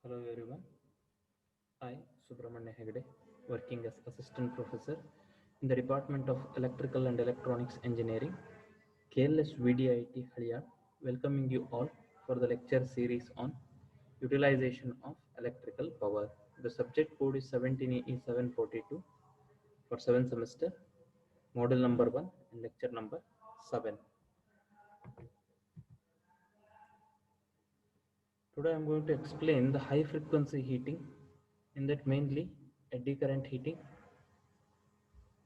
Hello everyone, I, Subramanya Hegde, working as Assistant Professor in the Department of Electrical and Electronics Engineering, KLS VDIT Halia, welcoming you all for the lecture series on utilization of electrical power. The subject code is 17E742 for 7th semester, model number 1 and lecture number 7. Today I am going to explain the high frequency heating, in that mainly eddy current heating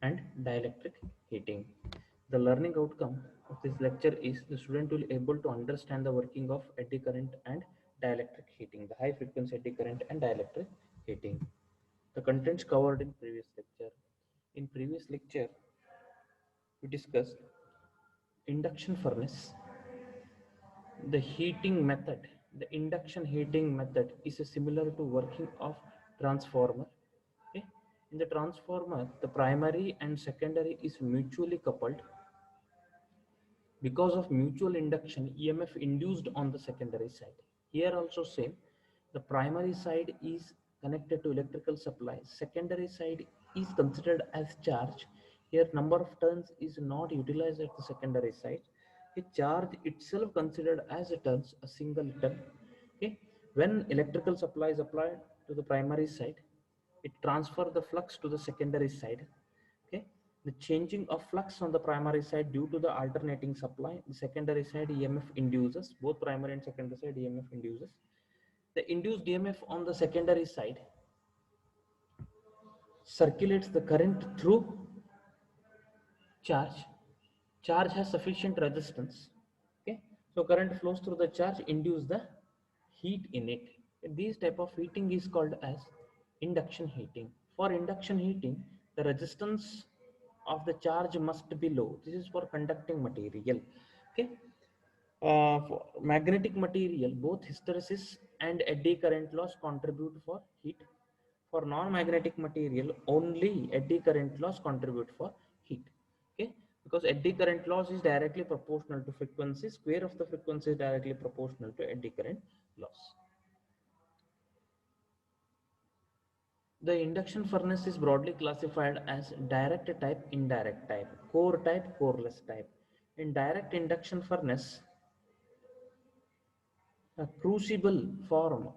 and dielectric heating. The learning outcome of this lecture is the student will able to understand the working of eddy current and dielectric heating, the high frequency eddy current and dielectric heating. The contents covered in previous lecture. In previous lecture, we discussed induction furnace, the heating method. The induction heating method is similar to working of transformer. Okay? In the transformer, the primary and secondary is mutually coupled. Because of mutual induction, EMF induced on the secondary side. Here also same, the primary side is connected to electrical supply. Secondary side is considered as charge. Here number of turns is not utilized at the secondary side. A charge itself considered as a turns, a single turn. Okay. When electrical supply is applied to the primary side, it transfer the flux to the secondary side. Okay, the changing of flux on the primary side due to the alternating supply, the secondary side EMF induces, both primary and secondary side EMF induces. The induced EMF on the secondary side circulates the current through charge. Charge has sufficient resistance. Okay, so current flows through the charge, induce the heat in it. This type of heating is called as induction heating. For induction heating, the resistance of the charge must be low. This is for conducting material. Okay, for magnetic material, both hysteresis and eddy current loss contribute for heat. For non-magnetic material, only eddy current loss contribute for heat. Okay, because eddy current loss is directly proportional to frequency. Square of the frequency is directly proportional to eddy current loss. The induction furnace is broadly classified as direct type, indirect type, core type, coreless type. In direct induction furnace, a crucible form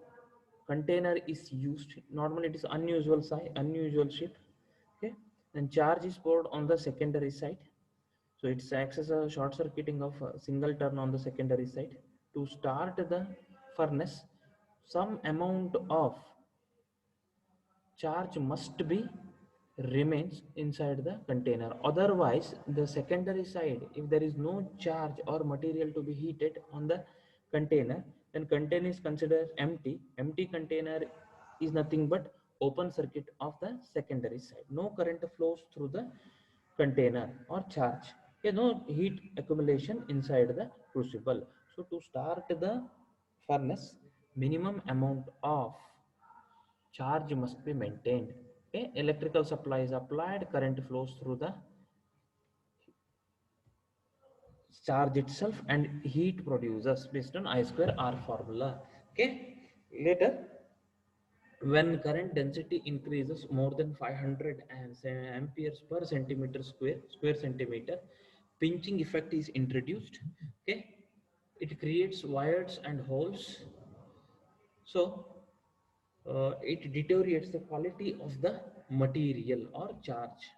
container is used. Normally it is unusual size, unusual shape. Okay, then charge is poured on the secondary side, so it acts as a short circuiting of a single turn on the secondary side. To start the furnace, some amount of charge must be remains inside the container. Otherwise, the secondary side, if there is no charge or material to be heated on the container, then container is considered empty. Empty container is nothing but open circuit of the secondary side. No current flows through the container or charge. Okay, no heat accumulation inside the crucible. So to start the furnace, minimum amount of charge must be maintained. Okay, electrical supply is applied, current flows through the charge itself and heat produces based on I square R formula. Okay, later when current density increases more than 500 amperes per centimeter square centimeter, pinching effect is introduced. Okay, it creates wires and holes, so it deteriorates the quality of the material or charge.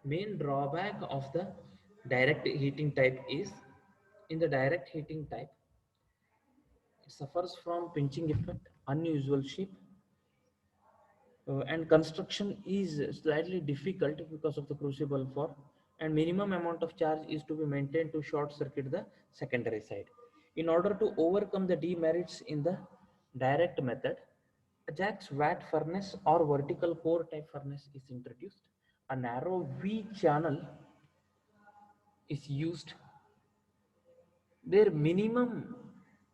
Main drawback of the direct heating type is, in the direct heating type, it suffers from pinching effect, unusual shape, and construction is slightly difficult because of the crucible form, and minimum amount of charge is to be maintained to short circuit the secondary side. In order to overcome the demerits in the direct method, Ajax Watt furnace or vertical core type furnace is introduced. A narrow V channel is used. Their minimum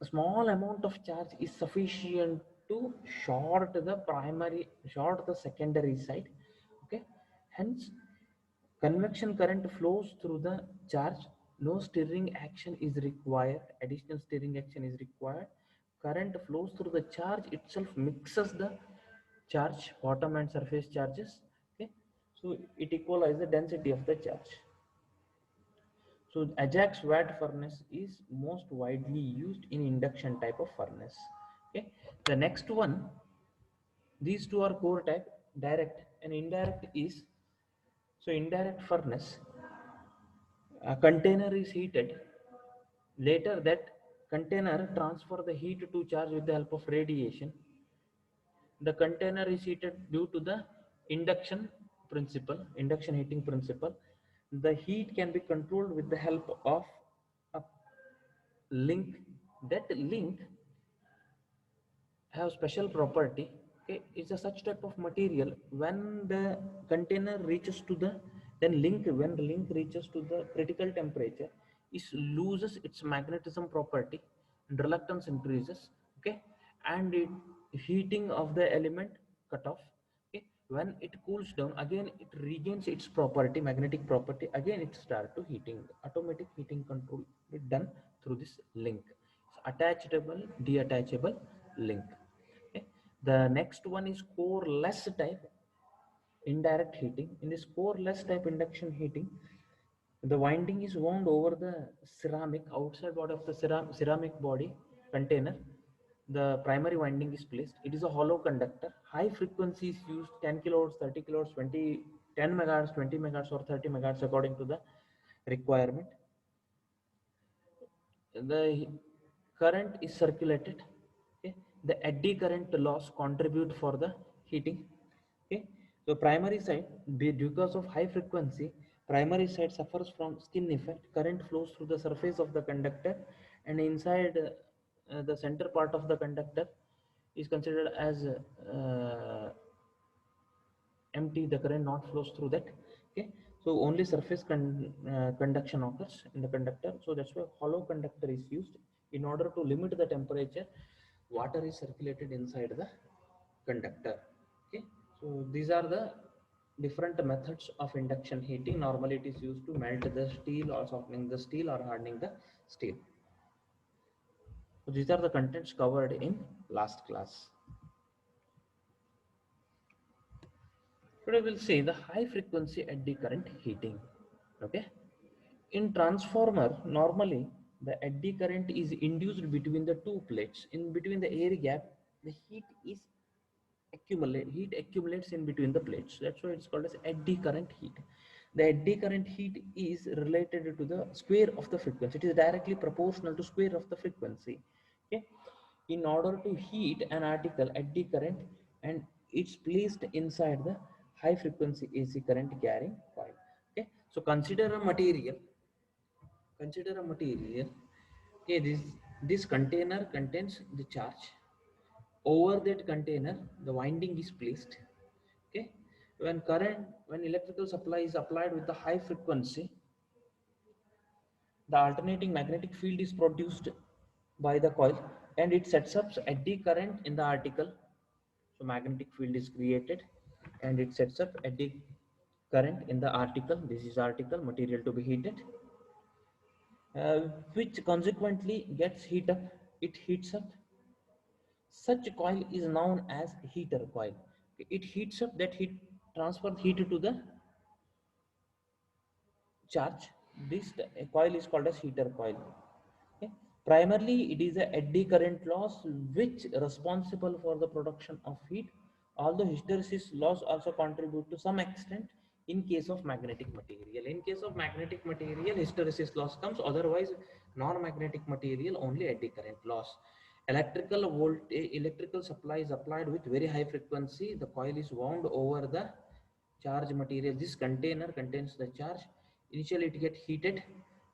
small amount of charge is sufficient to short the secondary side. Okay, hence convection current flows through the charge. No stirring action is required. Additional stirring action is required. current flows through the charge itself, mixes the charge, bottom and surface charges. Okay, so it equalizes the density of the charge. So Ajax Watt furnace is most widely used in induction type of furnace. Okay, the next one, these two are core type, direct and indirect is, so indirect furnace, a container is heated. Later that container transfer the heat to charge with the help of radiation. The container is heated due to the induction principle, induction heating principle. The heat can be controlled with the help of a link. That link have special property. Okay, it's a such type of material when the container reaches to the, then link, when the link reaches to the critical temperature, it loses its magnetism property and reluctance increases. Okay, and it, heating of the element cut off. Okay, when it cools down again, it regains its property, magnetic property, again it start to heating. Automatic heating control is done through this link. It's attachable deattachable link. Okay. The next one is coreless type indirect heating. In this coreless type induction heating, the winding is wound over the ceramic outside body of the ceramic body container. The primary winding is placed. It is a hollow conductor. High frequency is used, 10 kilohertz, 30 kilohertz, 20, 10 megahertz, 20 megahertz, or 30 megahertz according to the requirement. The current is circulated. Okay, the eddy current loss contribute for the heating. Okay, so primary side, because of high frequency, primary side suffers from skin effect. Current flows through the surface of the conductor, and inside the center part of the conductor is considered as empty. The current not flows through that. Okay, so only surface conduction occurs in the conductor. So that's why hollow conductor is used. In order to limit the temperature, water is circulated inside the conductor. Okay, so these are the different methods of induction heating. Normally it is used to melt the steel or softening the steel or hardening the steel. So these are the contents covered in last class. Today we'll see the high frequency eddy current heating. Okay. In transformer, normally the eddy current is induced between the two plates. In between the air gap, the heat accumulates in between the plates. That's why it's called as eddy current heat. The eddy current heat is related to the square of the frequency. It is directly proportional to square of the frequency. Okay. In order to heat an article, eddy current, and it's placed inside the high frequency AC current carrying coil. Okay. So consider a material. Okay, this container contains the charge. Over that container the winding is placed. Okay, when electrical supply is applied with the high frequency, the alternating magnetic field is produced by the coil, and it sets up eddy current in the article. So magnetic field is created and it sets up eddy current in the article. This is article material to be heated, which consequently gets heat up. It heats up. Such coil is known as heater coil. It heats up, that heat transfers heat to the charge. This coil is called as heater coil. Okay. Primarily it is a eddy current loss which responsible for the production of heat, although hysteresis loss also contribute to some extent in case of magnetic material. In case of magnetic material, hysteresis loss comes, otherwise non-magnetic material only eddy current loss. Electrical supply is applied with very high frequency. The coil is wound over the charge material. This container contains the charge. Initially it get heated.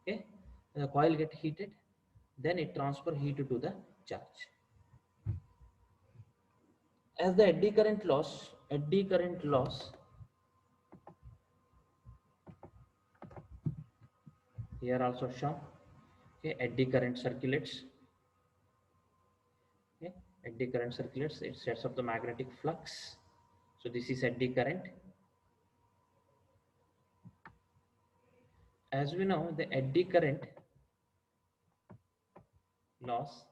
Okay, the coil get heated, then it transfer heat to the charge. As the eddy current loss here also shown. Okay, eddy current circulates. Okay, eddy current circulates. It sets up the magnetic flux. So this is eddy current. As we know, the eddy current loss,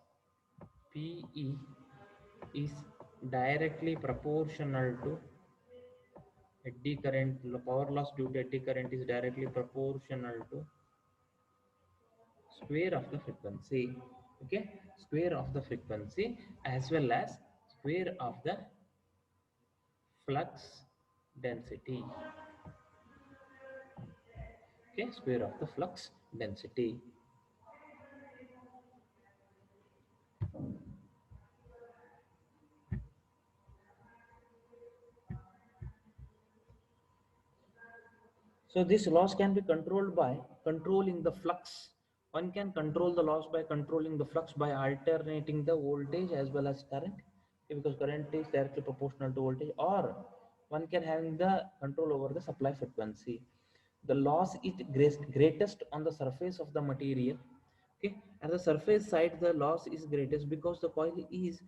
PE is directly proportional to eddy current. Power loss due to eddy current is directly proportional to square of the frequency. Okay, square of the frequency as well as square of the flux density. Okay, square of the flux density. So this loss can be controlled by controlling the flux. One can control the loss by controlling the flux by alternating the voltage as well as current, okay, because current is directly proportional to voltage, or one can having the control over the supply frequency. The loss is greatest on the surface of the material. Okay, at the surface side the loss is greatest because the coil is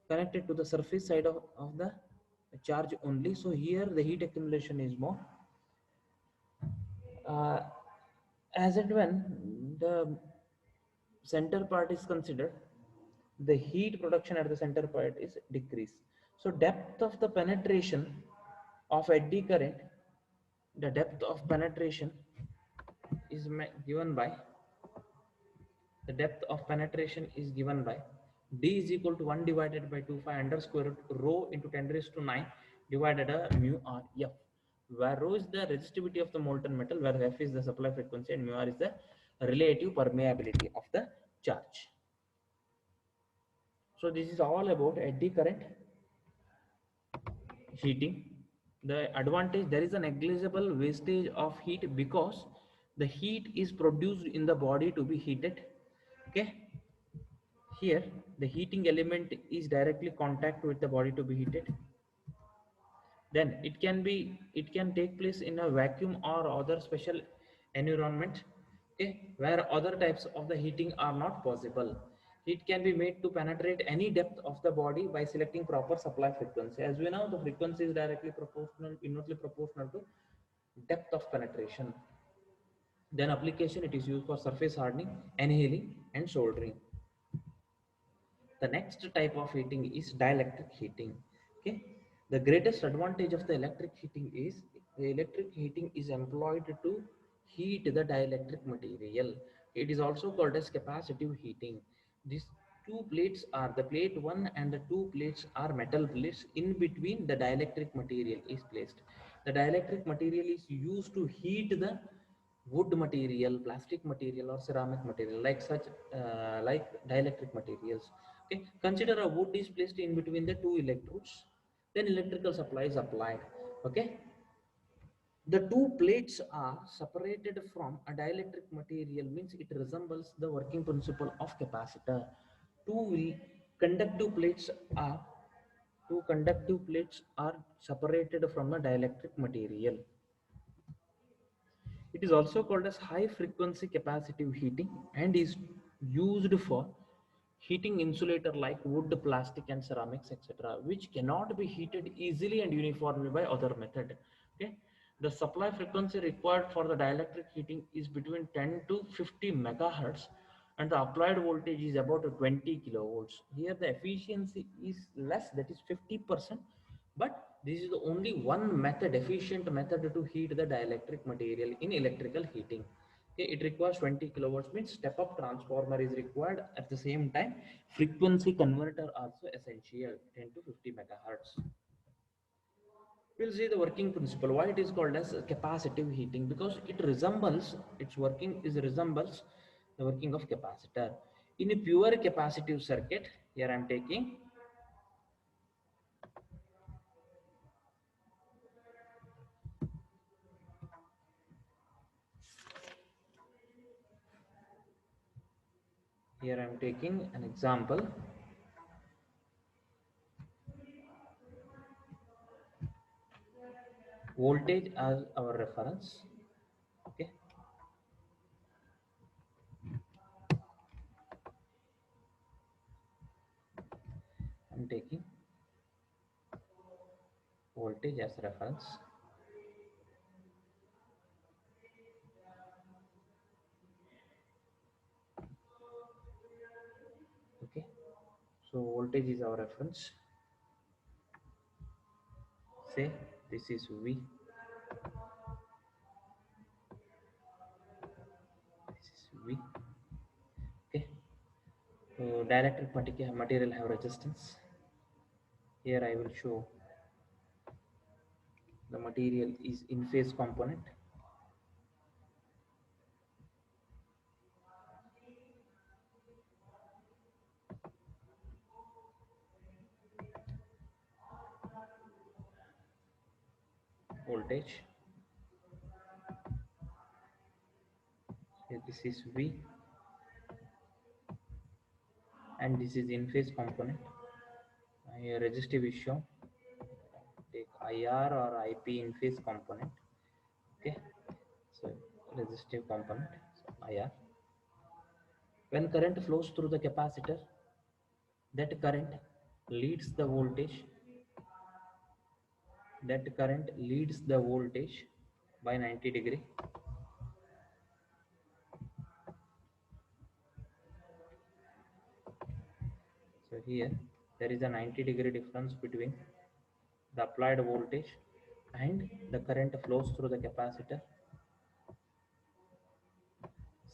connected to the surface side of the charge only. So here the heat accumulation is more. uh, as and when the center part is considered, the heat production at the center part is decreased. So depth of the penetration of eddy current, the depth of penetration is given by, the depth of penetration is given by d is equal to 1 divided by 2 pi under square root rho into 10 raised to 9 divided mu r f, where rho is the resistivity of the molten metal, where f is the supply frequency and mu r is the relative permeability of the charge. So this is all about eddy current heating. The advantage, there is a negligible wastage of heat because the heat is produced in the body to be heated. Okay, here the heating element is directly contact with the body to be heated. Then it can take place in a vacuum or other special environment, okay, where other types of the heating are not possible. Heat can be made to penetrate any depth of the body by selecting proper supply frequency. As we know, the frequency is directly proportional, inversely proportional to depth of penetration. Then application, it is used for surface hardening, annealing and soldering. The next type of heating is dielectric heating. Okay, the greatest advantage of the electric heating is the electric heating is employed to heat the dielectric material. It is also called as capacitive heating. These two plates are, the plate 1 and the 2 plates are metal plates. In between the dielectric material is placed. The dielectric material is used to heat the wood material, plastic material or ceramic material, like such like dielectric materials. Okay, consider a wood is placed in between the two electrodes, then electrical supply is applied. Okay, the two plates are separated from a dielectric material, means it resembles the working principle of capacitor. Two conductive plates are two conductive plates are separated from a dielectric material. It is also called as high frequency capacitive heating and is used for heating insulator like wood, plastic and ceramics, etc., which cannot be heated easily and uniformly by other method. Okay, the supply frequency required for the dielectric heating is between 10 to 50 megahertz and the applied voltage is about 20 kilovolts. Here the efficiency is less, that is 50%, but this is the only one method, efficient method to heat the dielectric material in electrical heating. Okay, it requires 20 kilowatts, means step up transformer is required. At the same time, frequency converter also essential, 10 to 50 megahertz. We'll see the working principle. Why it is called as capacitive heating? Because it resembles, its working is resembles the working of capacitor. In a pure capacitive circuit, here I am taking, an example. Voltage as our reference. Okay, I'm taking voltage as reference. Okay, voltage is our reference. Say this is V, this is V. Okay, so dielectric material have resistance. Here I will show the material is in phase component. Voltage. Here this is V and this is in phase component. Here resistive is shown. Take IR or IP in phase component. Okay, so resistive component, so IR. When current flows through the capacitor, that current leads the voltage. That current leads the voltage by 90 degree. So here there is a 90-degree difference between the applied voltage and the current flows through the capacitor.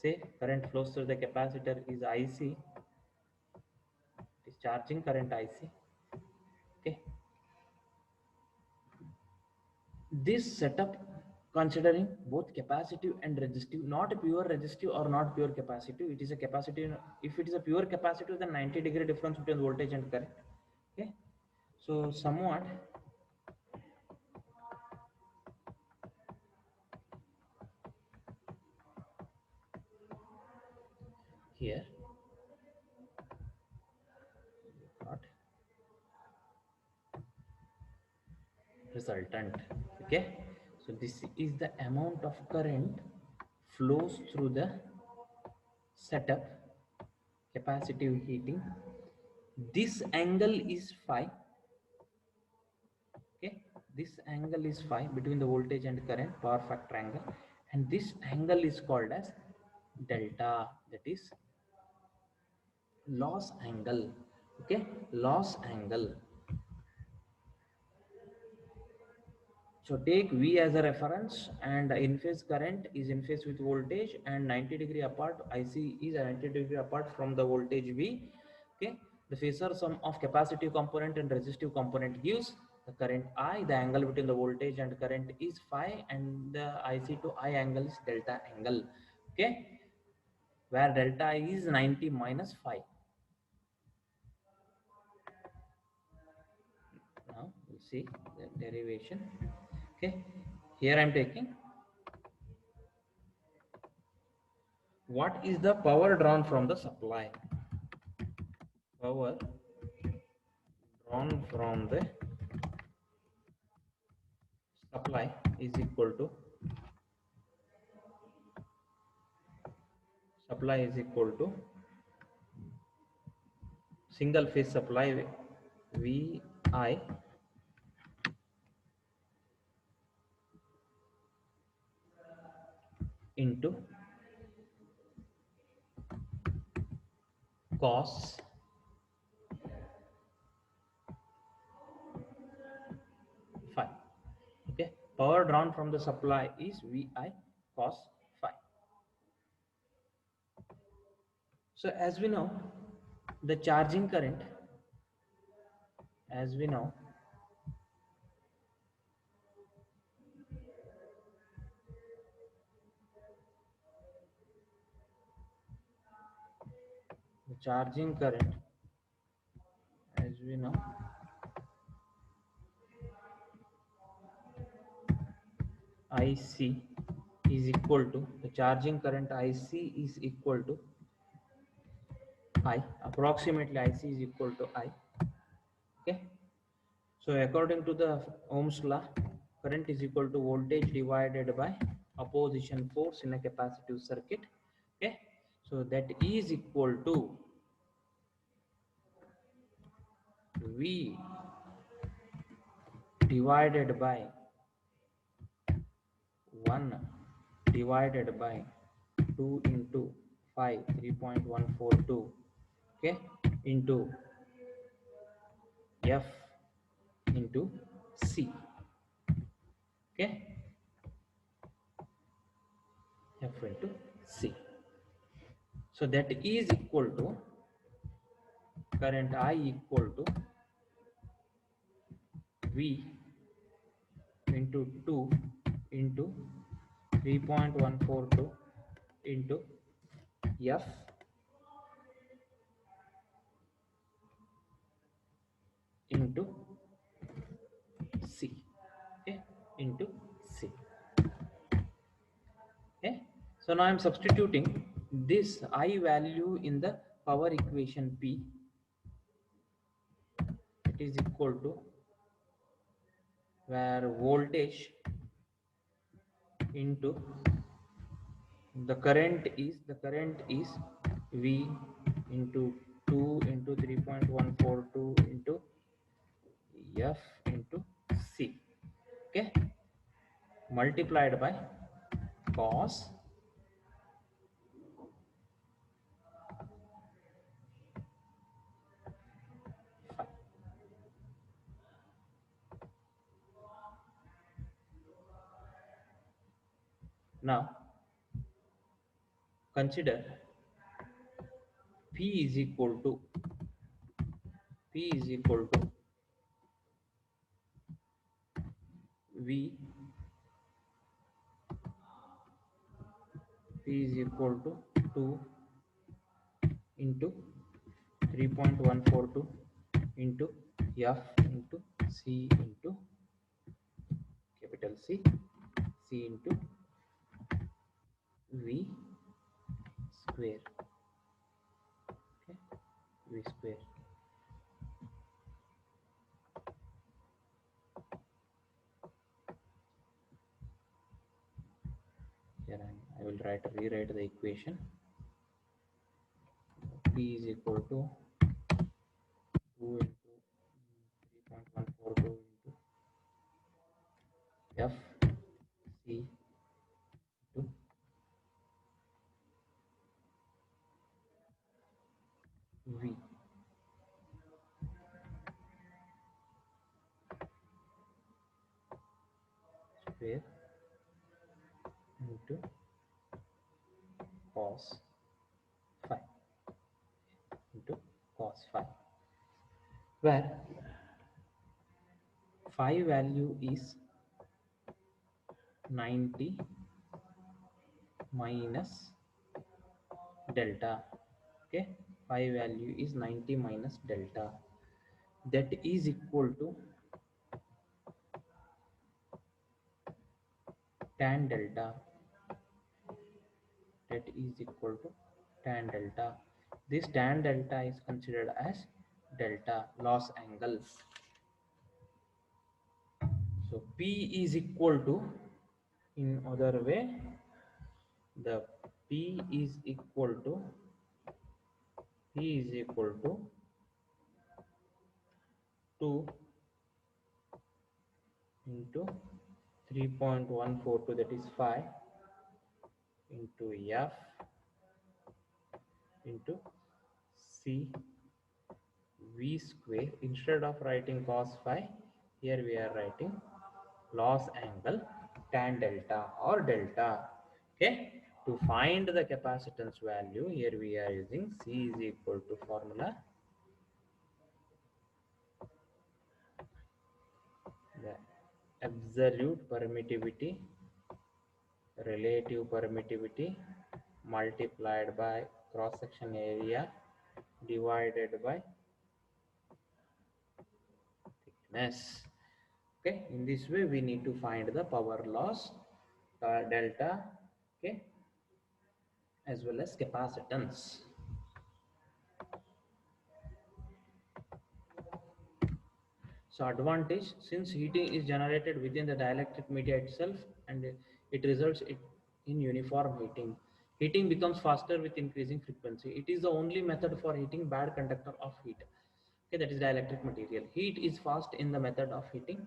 Say current flows through the capacitor is IC, it is charging current IC. Okay, this setup considering both capacitive and resistive, not pure resistive or not pure capacitive. It is a capacitive. If it is a pure capacitive, then 90-degree difference between voltage and current. Okay, so somewhat here got resultant. Okay, so this is the amount of current flows through the setup capacitive heating. This angle is phi. Okay, this angle is phi between the voltage and current, power factor angle, and this angle is called as delta, that is loss angle. Okay, loss angle. So take V as a reference, and in phase current is in phase with voltage, and 90-degree apart, IC is 90-degree apart from the voltage V. Okay, the phasor sum of capacitive component and resistive component gives the current I. The angle between the voltage and current is phi, and the IC to I angle is delta angle. Okay, where delta is 90 minus phi. Now we'll see the derivation. Okay, here I am taking what is the power drawn from the supply. Power drawn from the supply is equal to single phase supply VI into cos phi. Okay, power drawn from the supply is VI cos phi. So as we know, the charging current, as we know, the charging current, as we know, IC is equal to, the charging current IC is equal to I, approximately IC is equal to I. Okay, so according to the Ohm's law, current is equal to voltage divided by opposition force in a capacitive circuit. Okay, so that is equal to V divided by 1 divided by 2 into 5, 3.142, okay, into F into C. Okay, F into C. So that is equal to current I equal to V into 2 into 3.142 into F into C. Okay, into C. Okay, so now I am substituting this I value in the power equation P. It is equal to where voltage into the current is V into 2 into 3.142 into F into C. Okay, multiplied by cos phi. Now consider P is equal to P is equal to V. P is equal to 2 into 3.142 into F into C into capital C, C into V square. Okay, V square. Here I will rewrite the equation. P is equal to 2 into 3.142 into F C into V square into cos phi into cos phi, where phi value is 90 minus delta. Okay, phi value is 90 minus delta, that is equal to tan delta, that is equal to tan delta. This tan delta is considered as delta loss angle. So P is equal to, in other way, the P is equal to 2 into 3.142, that is 5 into F into C V square. Instead of writing cos phi, here we are writing loss angle tan delta or delta. Okay, to find the capacitance value, here we are using C is equal to formula, the absolute permittivity, relative permittivity multiplied by cross section area divided by thickness. Okay, in this way we need to find the power loss delta, okay, as well as capacitance. So advantage, since heating is generated within the dielectric media itself and it results in uniform heating. Heating becomes faster with increasing frequency. It is the only method for heating bad conductor of heat. Okay, that is dielectric material. Heat is fast in the method of heating.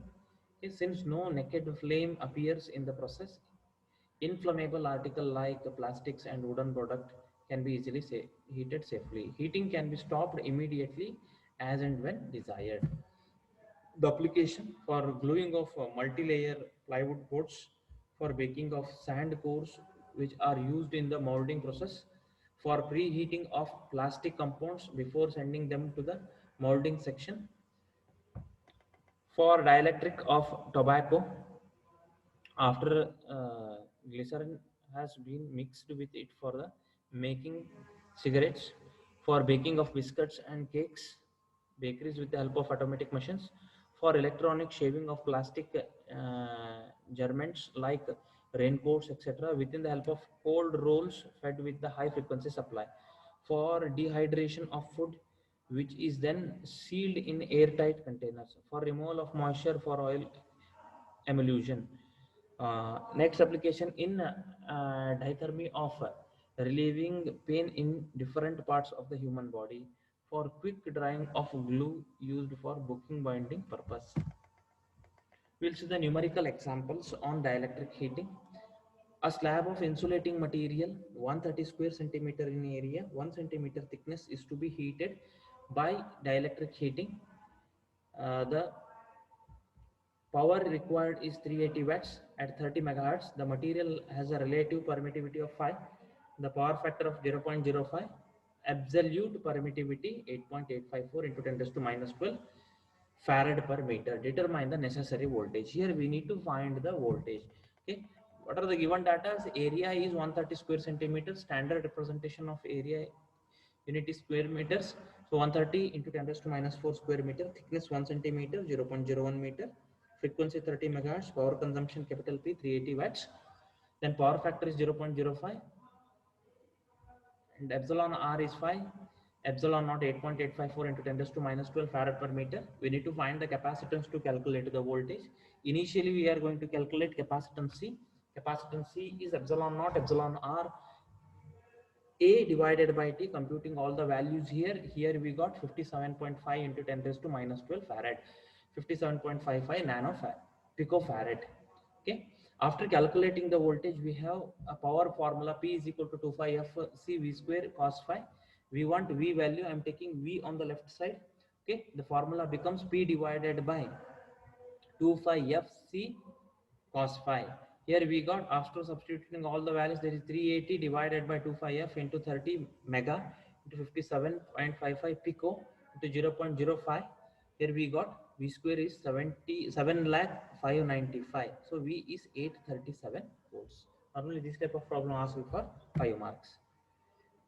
Okay, since no naked flame appears in the process, inflammable article like plastics and wooden product can be easily heated safely. Heating can be stopped immediately as and when desired. The application for gluing of multi-layer plywood boards, for baking of sand cores which are used in the molding process, for preheating of plastic compounds before sending them to the molding section, for dielectric of tobacco after glycerin has been mixed with it for the making cigarettes, for baking of biscuits and cakes, bakeries with the help of automatic machines, for electronic shaving of plastic garments like raincoats, etc., within the help of cold rolls fed with the high frequency supply, for dehydration of food which is then sealed in airtight containers, for removal of moisture, for oil emulsion. Next application in diathermy of relieving pain in different parts of the human body, for quick drying of glue used for booking binding purpose. We'll see the numerical examples on dielectric heating. A slab of insulating material 130 square centimeter in area, 1 centimeter thickness is to be heated by dielectric heating. The power required is 380 watts at 30 megahertz. The material has a relative permittivity of 5. The power factor of 0.05. Absolute permittivity 8.854 into 10 raised to minus 12 farad per meter. Determine the necessary voltage. Here we need to find the voltage. Okay. What are the given data? Area is 130 square centimeters. Standard representation of area unit is square meters. So 130 into 10 raised to minus 4 square meter. Thickness 1 centimeter, 0.01 meter. Frequency 30 megahertz. Power consumption capital P 380 watts. Then power factor is 0.05 and epsilon R is 5. Epsilon naught 8.854 into 10 raised to minus 12 farad per meter. We need to find the capacitance to calculate the voltage. Initially, we are going to calculate capacitance C. Capacitance C is epsilon naught, epsilon R A divided by T, computing all the values here. Here we got 57.5 into 10 raised to minus 12 farad, 57.55 picofarad. Okay. After calculating the voltage, we have a power formula P is equal to 2 phi F C V square cos phi. We want V value. I am taking V on the left side. Okay. The formula becomes P divided by 2 phi F C cos phi. Here we got, after substituting all the values, there is 380 divided by 2 phi f into 30 mega into 57.55 pico into 0.05. Here we got V square is 77 lakh 595. So V is 837 volts. Normally this type of problem asks for 5 marks.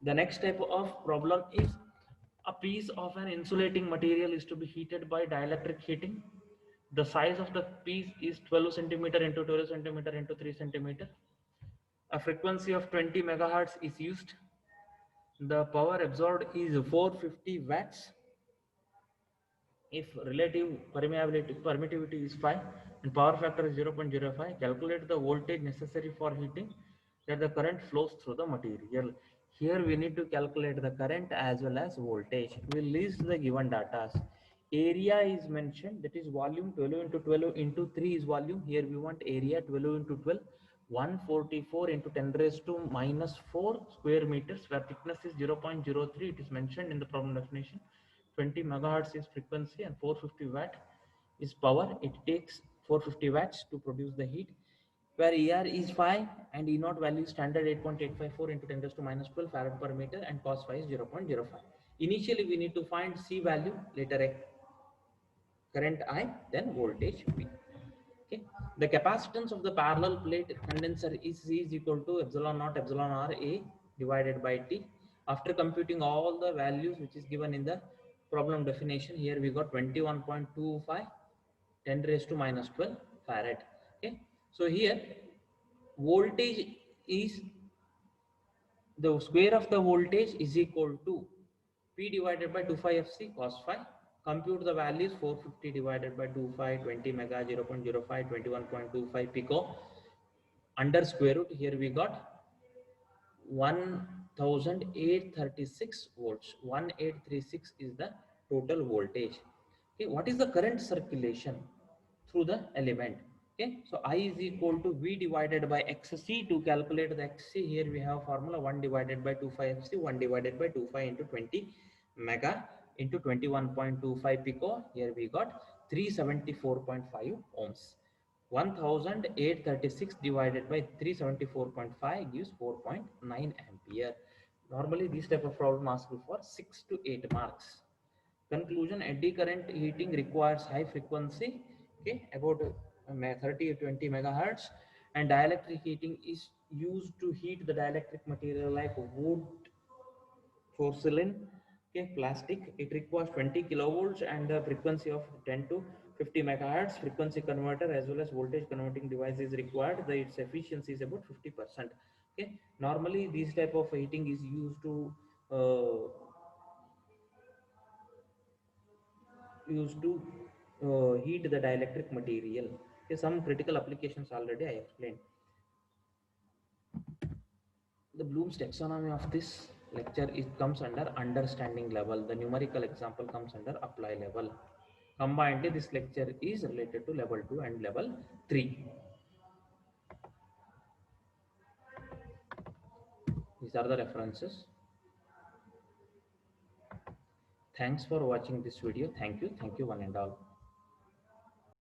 The next type of problem is a piece of an insulating material is to be heated by dielectric heating. The size of the piece is 12 centimeter into 12 centimeter into 3 centimeter. A frequency of 20 megahertz is used. The power absorbed is 450 watts. If relative permittivity is 5 and power factor is 0.05, calculate the voltage necessary for heating that the current flows through the material. Here we need to calculate the current as well as voltage. We list the given data. Area is mentioned, that is volume 12 into 12 into 3 is volume. Here we want area 12 into 12, 144 into 10 raised to minus 4 square meters, where thickness is 0.03. It is mentioned in the problem definition. 20 megahertz is frequency and 450 watt is power. It takes 450 watts to produce the heat, where ER is 5 and E naught value is standard 8.854 into 10 raised to minus 12 farad per meter and cos phi is 0.05. Initially we need to find C value, later a current I, then voltage V. Okay. The capacitance of the parallel plate condenser is C is equal to epsilon naught epsilon R A divided by T. After computing all the values which is given in the problem definition, here we got 21.25 10 raised to minus 12 farad. Okay. So here voltage is, the square of the voltage is equal to P divided by 2 phi FC cos phi. Compute the values, 450 divided by 2 phi, 20 mega, 0.05, 21.25 pico under square root. Here we got 1836 volts. 1836 is the total voltage. Okay, what is the current circulation through the element? Okay, so I is equal to V divided by XC. To calculate the XC, here we have formula 1 divided by 2 phi FC, 1 divided by 2 phi into 20 mega into 21.25 pico. Here we got 374.5 ohms. 1836 divided by 374.5 gives 4.9 ampere. Normally this type of problem asks for 6 to 8 marks. Conclusion: eddy current heating requires high frequency, okay, about 30 to 20 megahertz, and dielectric heating is used to heat the dielectric material like wood, porcelain, okay, plastic. It requires 20 kilovolts and a frequency of 10 to 50 megahertz. Frequency converter as well as voltage converting device is required. Its efficiency is about 50%. Okay, normally this type of heating is used to heat the dielectric material. Okay, some critical applications already I explained. The Bloom's taxonomy of this lecture comes under understanding level. The numerical example comes under apply level. Combinedly, this lecture is related to level 2 and level 3. These are the references. Thanks for watching this video. Thank you one and all.